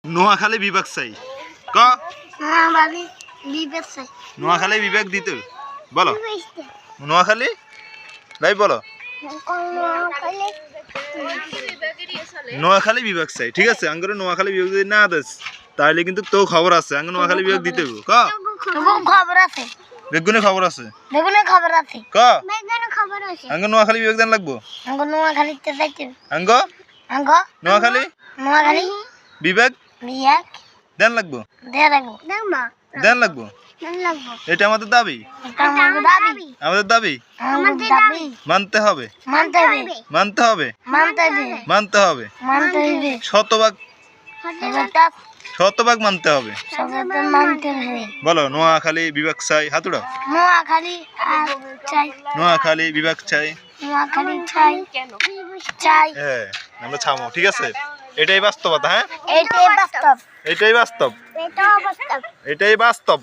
নোয়াখালী বিভাগ চাই ক নোয়াখালী বিভাগ দিতে বলো নোয়াখালী তাই বলো নোয়াখালী বিভাগ চাই ঠিক আছে আঙ্গুর নোয়াখালী বিভাগ যদি না দেস তাহলে কিন্তু তো খবর আছে আঙ্গুর নোয়াখালী বিভাগ দিতে ক খবর আছে বেগুনে খবর আছে ক আঙ্গুর নোয়াখালী বিভাগ দেন লাগবো নোয়াখালীতে যাইতে নোয়াখালী বিভাগ দেন লাগবো দেন লাগবো এটা আমাদের দাবি আমাদের দাবি মানতে হবে মানতে হবে মানতে হবে শতভাগ মানতে হবে বলো নোয়াখালী বিভাগ চাই হাতুড়া নোয়াখালী বিভাগ চাই হ্যাঁ আমরা ছামো ঠিক আছে এটাই বাস্তবতা হ্যাঁ এটাই বাস্তব এটাই বাস্তব